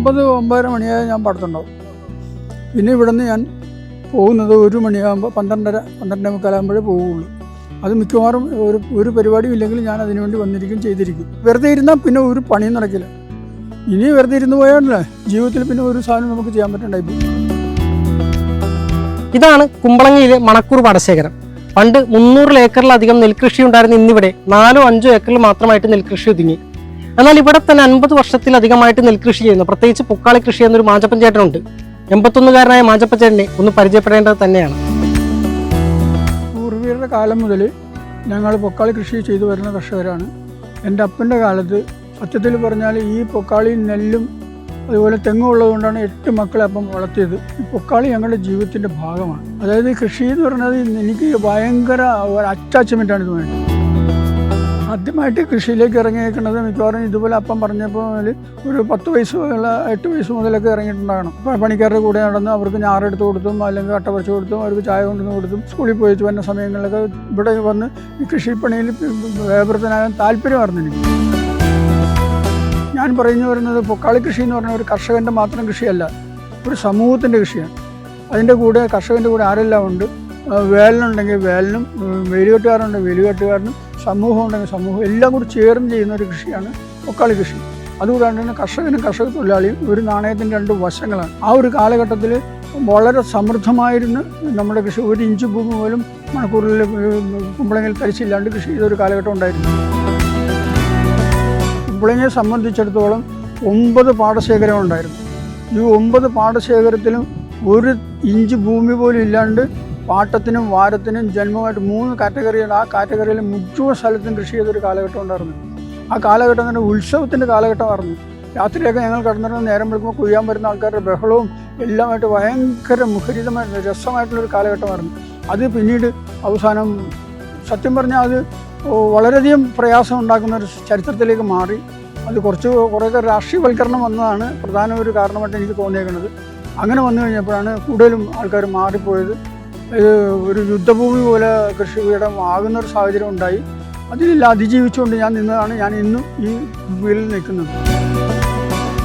9-9:30 മണിയായി ഞാൻ പടത്തുണ്ടാവും. പിന്നെ ഇവിടെ നിന്ന് ഞാൻ പോകുന്നത് 1 മണിയാകുമ്പോൾ 12:30-12:45 പോവുള്ളൂ. അത് മിക്കവാറും ഒരു പരിപാടിയും ഇല്ലെങ്കിൽ ഞാൻ അതിനുവേണ്ടി വന്നിരിക്കും, ചെയ്തിരിക്കും. വെറുതെ ഇരുന്നാൽ പിന്നെ ഒരു പണിയും നടക്കില്ല. ഇനി വെറുതെ ഇരുന്ന് പോയാലല്ലേ ജീവിതത്തിൽ പിന്നെ ഒരു സാധനം നമുക്ക് ചെയ്യാൻ പറ്റണ്ടായി. ഇതാണ് കുമ്പളങ്ങിയിലെ മണക്കൂർ പാടശേഖരം. പണ്ട് 300 ഏക്കറിലധികം നെൽകൃഷി ഉണ്ടായിരുന്ന ഇന്നിവിടെ 4-5 ഏക്കറിൽ മാത്രമായിട്ട് നെൽകൃഷി ഒതുങ്ങി. എന്നാൽ ഇവിടെ തന്നെ 50 വർഷത്തിലധികമായിട്ട് നെൽകൃഷി ചെയ്യുന്നു, പ്രത്യേകിച്ച് പൊക്കാളി കൃഷി എന്നൊരു മാഞ്ചപ്പൻ ചേട്ടനുണ്ട്. 81-കാരനായ മാഞ്ചപ്പൻ ചേട്ടനെ ഒന്ന് പരിചയപ്പെടേണ്ടത് തന്നെയാണ്. പൂർവികരുടെ കാലം മുതൽ ഞങ്ങൾ പൊക്കാളി കൃഷി ചെയ്തു വരുന്ന കർഷകരാണ്. എൻ്റെ അപ്പൻ്റെ കാലത്ത് സത്യത്തിൽ പറഞ്ഞാൽ ഈ പൊക്കാളി നെല്ലും അതുപോലെ തെങ്ങും ഉള്ളതുകൊണ്ടാണ് 8 മക്കളെ അപ്പം വളർത്തിയത്. ഈ പൊക്കാളി ഞങ്ങളുടെ ജീവിതത്തിൻ്റെ ഭാഗമാണ്. അതായത് കൃഷി എന്ന് പറഞ്ഞത് എനിക്ക് ഭയങ്കര അറ്റാച്ച്മെൻറ്റാണ് ഇത് വേണ്ടത്. ആദ്യമായിട്ട് കൃഷിയിലേക്ക് ഇറങ്ങിയേക്കുന്നത് മിക്കവാറും ഇതുപോലെ അപ്പം പറഞ്ഞപ്പോൾ ഒരു 10 വയസ്സുള്ള 8 വയസ്സ് മുതലൊക്കെ ഇറങ്ങിയിട്ടുണ്ടാകണം. പണിക്കാരുടെ കൂടെ നടന്ന് അവർക്ക് ഞാറെടുത്ത് കൊടുത്തും അല്ലെങ്കിൽ കട്ട പറിച്ച് കൊടുത്തും അവർക്ക് ചായ കൊണ്ടുവന്ന് കൊടുത്തും സ്കൂളിൽ പോയി വരുന്ന സമയങ്ങളിലൊക്കെ ഇവിടെ വന്ന് ഈ കൃഷിപ്പണിയിൽ വ്യാപൃതനാകാൻ താല്പര്യമായിരുന്നു എനിക്ക്. ഞാൻ പറഞ്ഞു വരുന്നത് പൊക്കാളി കൃഷി എന്ന് പറഞ്ഞാൽ ഒരു കർഷകൻ്റെ മാത്രം കൃഷിയല്ല, ഒരു സമൂഹത്തിൻ്റെ കൃഷിയാണ്. അതിൻ്റെ കൂടെ കർഷകൻ്റെ കൂടെ ആരെല്ലാം ഉണ്ട്, വേലനുണ്ടെങ്കിൽ വേലനും, വേലികെട്ടുകാരുണ്ടെങ്കിൽ വേലികെട്ടുകാരനും, സമൂഹം ഉണ്ടെങ്കിൽ സമൂഹം, എല്ലാം കൂടി ചേർന്ന് ചെയ്യുന്ന ഒരു കൃഷിയാണ് പൊക്കാളി കൃഷി. അതുകൂടാണ്ട് തന്നെ കർഷകനും കർഷക തൊഴിലാളിയും ഒരു നാണയത്തിൻ്റെ 2 വശങ്ങളാണ്. ആ ഒരു കാലഘട്ടത്തിൽ വളരെ സമൃദ്ധമായിരുന്ന് നമ്മുടെ കൃഷി. 1 ഇഞ്ച് ഭൂമി പോലും മണക്കൂറിൽ കുമ്പളങ്ങിൽ തരിച്ചില്ലാണ്ട് കൃഷി ചെയ്തൊരു കാലഘട്ടം ഉണ്ടായിരുന്നു. കുമ്പളങ്ങിയെ സംബന്ധിച്ചിടത്തോളം 9 പാടശേഖരം ഉണ്ടായിരുന്നു. ഈ 9 പാടശേഖരത്തിലും 1 ഇഞ്ച് ഭൂമി പോലും ഇല്ലാണ്ട് പാട്ടത്തിനും വാരത്തിനും ജന്മമായിട്ട് 3 കാറ്റഗറിയാണ്. ആ കാറ്റഗറിയിൽ മുഴുവൻ സ്ഥലത്തും കൃഷി ചെയ്തൊരു കാലഘട്ടം ഉണ്ടായിരുന്നു. ആ കാലഘട്ടം തന്നെ ഉത്സവത്തിൻ്റെ കാലഘട്ടമായിരുന്നു. രാത്രിയൊക്കെ ഞങ്ങൾ കടന്നിരുന്ന നേരം വിളിക്കുമ്പോൾ കുയ്യാൻ വരുന്ന ആൾക്കാരുടെ ബഹളവും എല്ലാമായിട്ട് ഭയങ്കര മുഖരിതമായിട്ട് രസമായിട്ടുള്ളൊരു കാലഘട്ടമായിരുന്നു. അത് പിന്നീട് അവസാനം സത്യം പറഞ്ഞാൽ അത് വളരെയധികം പ്രയാസം ഉണ്ടാക്കുന്ന ഒരു ചരിത്രത്തിലേക്ക് മാറി. അത് കുറേയൊക്കെ രാഷ്ട്രീയവൽക്കരണം വന്നതാണ് പ്രധാന ഒരു കാരണമായിട്ട് എനിക്ക് തോന്നിയേക്കുന്നത്. അങ്ങനെ വന്നു കഴിഞ്ഞപ്പോഴാണ് കൂടുതലും ആൾക്കാർ മാറിപ്പോയത്. ഇത് ഒരു യുദ്ധഭൂമി പോലെ കൃഷിയിടം ആകുന്നൊരു സാഹചര്യം ഉണ്ടായി. അതിലെല്ലാം അതിജീവിച്ചുകൊണ്ട് ഞാൻ നിന്നതാണ് ഞാൻ ഇന്നും ഈ വീട്ടിൽ നിൽക്കുന്നത്.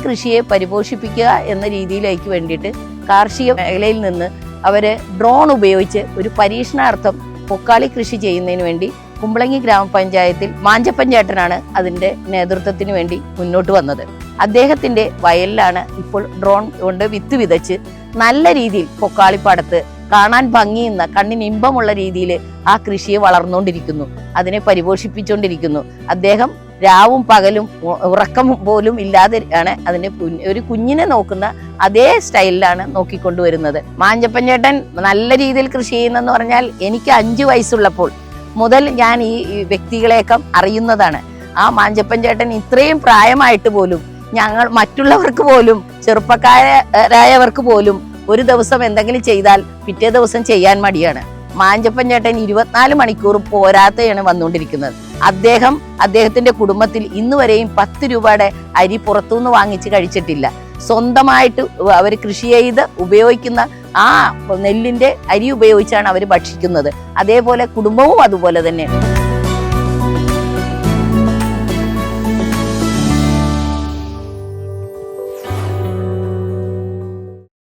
കൃഷിയെ പരിപോഷിപ്പിക്കുക എന്ന രീതിയിലേക്ക് വേണ്ടിയിട്ട് കാർഷിക മേഖലയിൽ നിന്ന് അവർ ഡ്രോൺ ഉപയോഗിച്ച് ഒരു പരീക്ഷണാർത്ഥം പൊക്കാളി കൃഷി ചെയ്യുന്നതിന് വേണ്ടി കുമ്പളങ്ങി ഗ്രാമപഞ്ചായത്തിൽ മാഞ്ചപ്പൻ ചേട്ടനാണ് അതിൻ്റെ നേതൃത്വത്തിന് വേണ്ടി മുന്നോട്ട് വന്നത്. അദ്ദേഹത്തിൻ്റെ വയലിലാണ് ഇപ്പോൾ ഡ്രോൺ കൊണ്ട് വിത്ത് വിതച്ച് നല്ല രീതിയിൽ പൊക്കാളിപ്പാടത്ത് കാണാൻ ഭംഗിയുന്ന കണ്ണിന് ഇമ്പമുള്ള രീതിയിൽ ആ കൃഷിയെ വളർന്നുകൊണ്ടിരിക്കുന്നു, അതിനെ പരിപോഷിപ്പിച്ചുകൊണ്ടിരിക്കുന്നു. അദ്ദേഹം രാവും പകലും ഉറക്കം പോലും ഇല്ലാതെ ആണ് അതിനെ ഒരു കുഞ്ഞിനെ നോക്കുന്ന അതേ സ്റ്റൈലിലാണ് നോക്കിക്കൊണ്ടുവരുന്നത്. മാഞ്ചപ്പൻ ചേട്ടൻ നല്ല രീതിയിൽ കൃഷി ചെയ്യുന്നെന്ന് പറഞ്ഞാൽ എനിക്ക് 5 വയസ്സുള്ളപ്പോൾ മുതൽ ഞാൻ ഈ വ്യക്തികളെയൊക്കെ അറിയുന്നതാണ്. ആ മാഞ്ചപ്പൻ ചേട്ടൻ ഇത്രയും പ്രായമായിട്ട് പോലും ഞങ്ങൾ മറ്റുള്ളവർക്ക് പോലും ചെറുപ്പക്കാരായവർക്ക് പോലും ഒരു ദിവസം എന്തെങ്കിലും ചെയ്താൽ പിറ്റേ ദിവസം ചെയ്യാൻ മടിയാണ്. മാഞ്ചപ്പൻ ചേട്ടൻ 24 മണിക്കൂറും പോരാതെയാണ് വന്നുകൊണ്ടിരിക്കുന്നത്. അദ്ദേഹത്തിന്റെ കുടുംബത്തിൽ ഇന്നുവരെയും 10 രൂപയുടെ അരി പുറത്തുനിന്ന് വാങ്ങിച്ച് കഴിച്ചിട്ടില്ല. സ്വന്തമായിട്ട് അവർ കൃഷി ചെയ്ത് ഉപയോഗിക്കുന്ന ആ നെല്ലിന്റെ അരി ഉപയോഗിച്ചാണ് അവർ ഭക്ഷിക്കുന്നത്. അതേപോലെ കുടുംബവും അതുപോലെ തന്നെ.